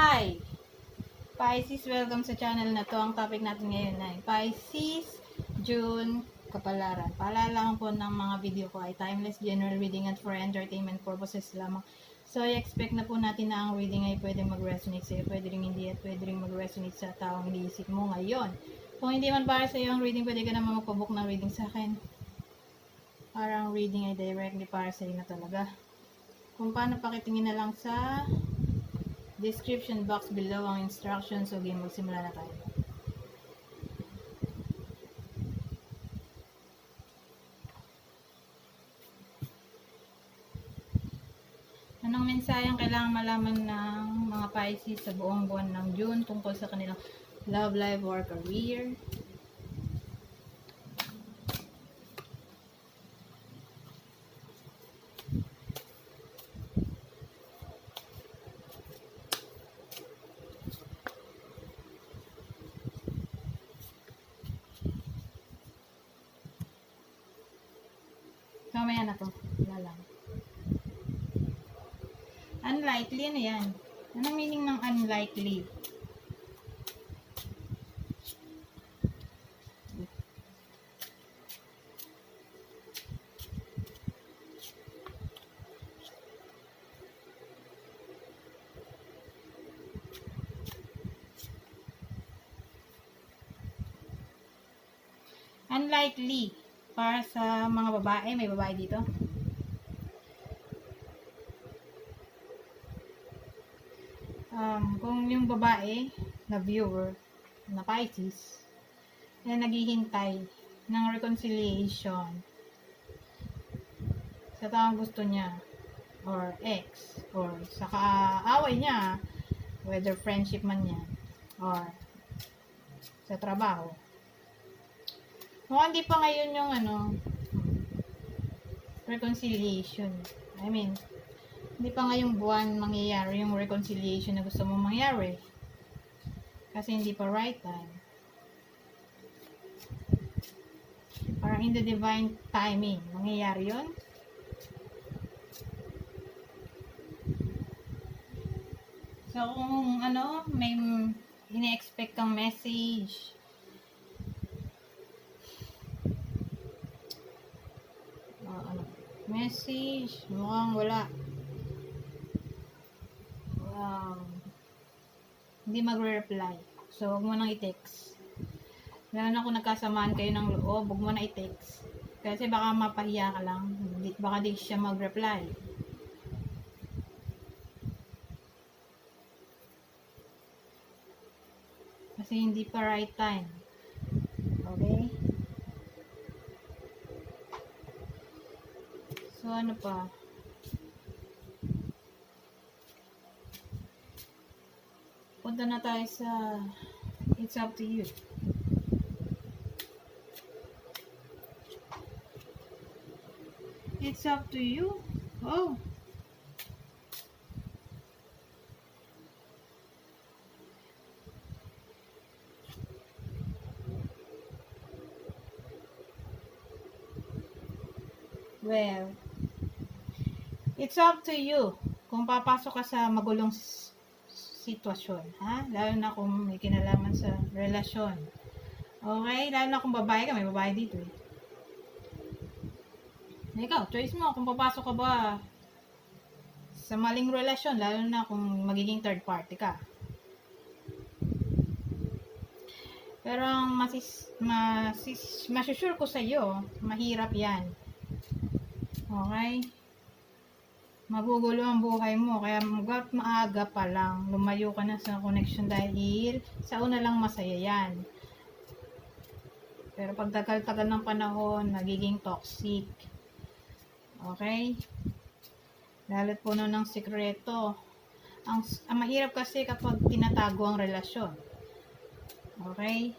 Hi! Pisces, welcome sa channel na to. Ang topic natin ngayon ay Pisces, June, Kapalaran. Paalala lang po ng mga video ko ay timeless, general reading at for entertainment purposes lamang. So, i-expect na po natin na ang reading ay pwedeng mag-resonate sa'yo, pwede rin hindi at pwede rin mag-resonate sa taong iniisip mo ngayon. Kung hindi man para sa'yo ang reading, pwede ka naman magpabook ng reading sa akin. Parang reading ay directly para sa'yo na talaga. Kung paano, pakitingin na lang sa description box below ang instructions. So, game, magsimula na tayo. Anong mensahe ang kailangan malaman ng mga Pisces sa buong buwan ng June tungkol sa kanilang love life or career? Mamaya na to. Wala lang. Unlikely, ano yan? Anong meaning ng unlikely? Unlikely. Para sa mga babae, may babae dito. Kung yung babae na viewer na Pisces na naghihintay ng reconciliation sa taong gusto niya or ex or sa kaaway niya, whether friendship man yan or sa trabaho, mukhang hindi pa ngayon yung reconciliation. I mean, hindi pa ngayong buwan mangyayari yung reconciliation na gusto mong mangyari. Kasi hindi pa right time. Parang in the divine timing, mangyayari yun. So, kung may ine-expect kang message, mukhang wala. Hindi magre-reply. So, huwag mo nang i-text. Lalo na kung nagkasamaan kayo ng loob, huwag mo na i-text. Kasi baka mapahiya ka lang. Baka di siya mag-reply. Kasi hindi pa right time. Okay? So, ano pa? Punta na tayo sa It's Up to You. It's up to you. Oh. Well, it's up to you kung papasok ka sa magulong sitwasyon, ha? Lalo na kung may kinalaman sa relasyon. Okay? Lalo na kung babae ka, may babae dito eh. Ikaw, choice mo kung papasok ka ba sa maling relasyon, lalo na kung magiging third party ka. Pero ang masusure ko sa iyo, mahirap yan. Okay? Magugulo ang buhay mo, kaya maaga pa lang lumayo ka na sa connection dahil sa una lang masaya yan. Pero pag tagal-tagal ng panahon, nagiging toxic. Okay? Lalo't puno ng sikreto. Ang mahirap kasi kapag tinatago ang relasyon. Okay?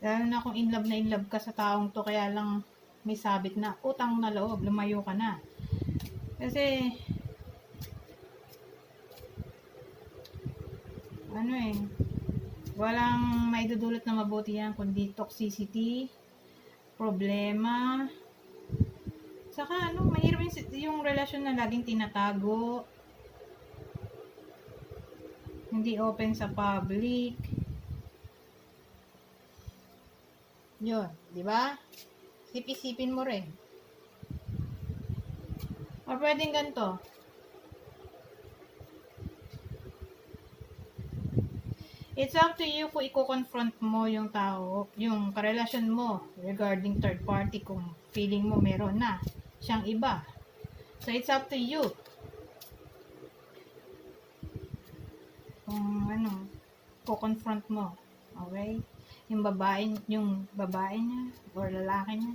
Lalo na kung in love ka sa taong to, kaya lang may sabit na utang na loob, lumayo ka na. Kasi, walang maidudulot na mabuti yan, kundi toxicity, problema, Saka mahirap yung relasyon na laging tinatago. Hindi open sa public. Yun, di ba? Sipin mo rin. O pwedeng ganito. It's up to you kung i-confront mo yung tao, yung karelasyon mo regarding third party kung feeling mo meron na siyang iba. So, it's up to you. Kung ko-confront mo. Okay? Yung babae niya or lalaki niya.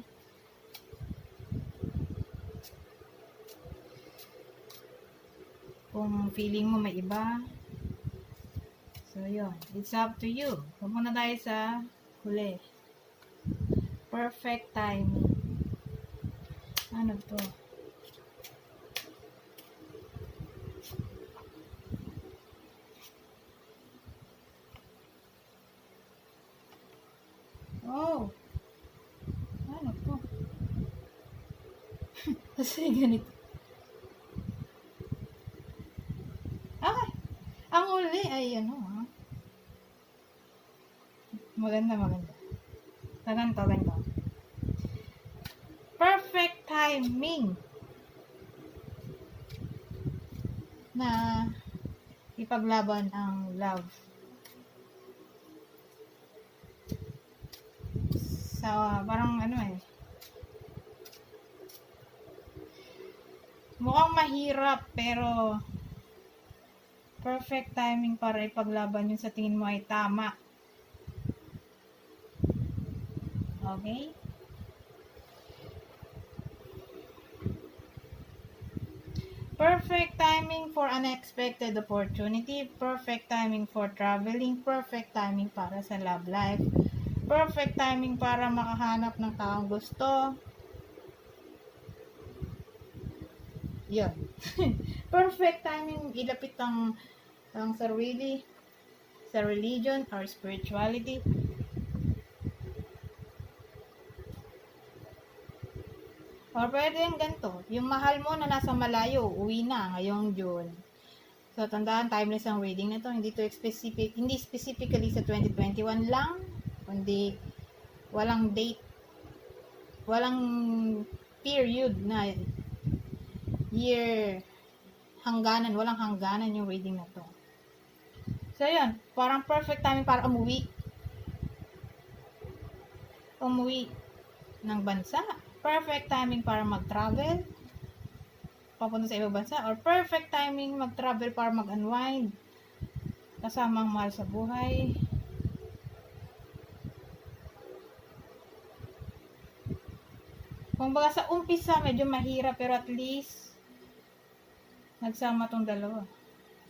Kung feeling mo may iba. So, yun. It's up to you. Pumunta tayo sa huli. Perfect timing. Ano to? Oh! Ano to? Kasi ganito. Okay. Ang huli ay maganda. Ganito. Perfect timing na ipaglaban ang love. Sa parang mukhang mahirap pero perfect timing para ipaglaban yung sa tingin mo ay tama. Okay? Perfect timing for unexpected opportunity, perfect timing for traveling, perfect timing para sa love life, perfect timing para makahanap ng taong gusto. Yun. Perfect timing ilapit ang sarili sa religion or spirituality. Or pwede yung ganito, yung mahal mo na nasa malayo, uwi na ngayong June. So, tandaan, timeless ang reading na to. Hindi specifically sa 2021 lang, kundi walang date, walang period na year, walang hangganan yung reading na to. So, yun, parang perfect timing para umuwi ng bansa. Perfect timing para mag-travel papunta sa ibang bansa, or perfect timing mag-travel para mag-unwind kasama ang mahal sa buhay. Kung baga sa umpisa medyo mahirap, pero at least nagsama tong dalawa,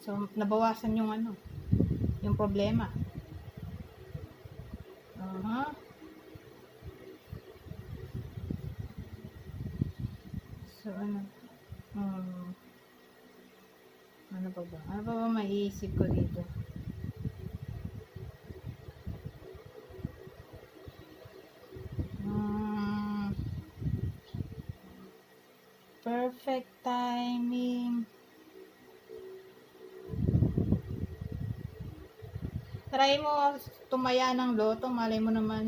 so nabawasan yung yung problema. So, ano pa ba? Ano pa ba maiisip ko dito? Perfect timing. Try mo tumaya ng loto, malay mo naman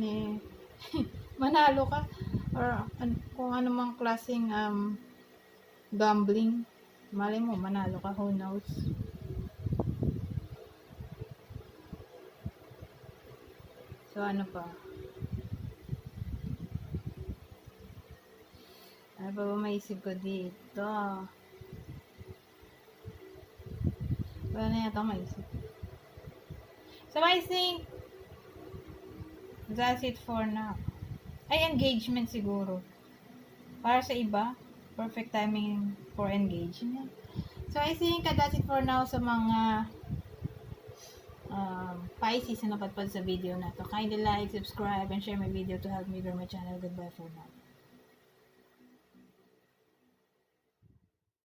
manalo ka. Or kung ano mang klaseng gambling, malay mo manalo ka, who knows. So ano pa? Ano pa ba maisip ko dito? Wala na yata maisip. So I think that's it for now. Ay, engagement siguro. Para sa iba, perfect timing for engagement. So I think that's it for now sa mga Pisces na napadpad sa video na to. Kindly like, subscribe, and share my video to help me grow my channel. Goodbye for now.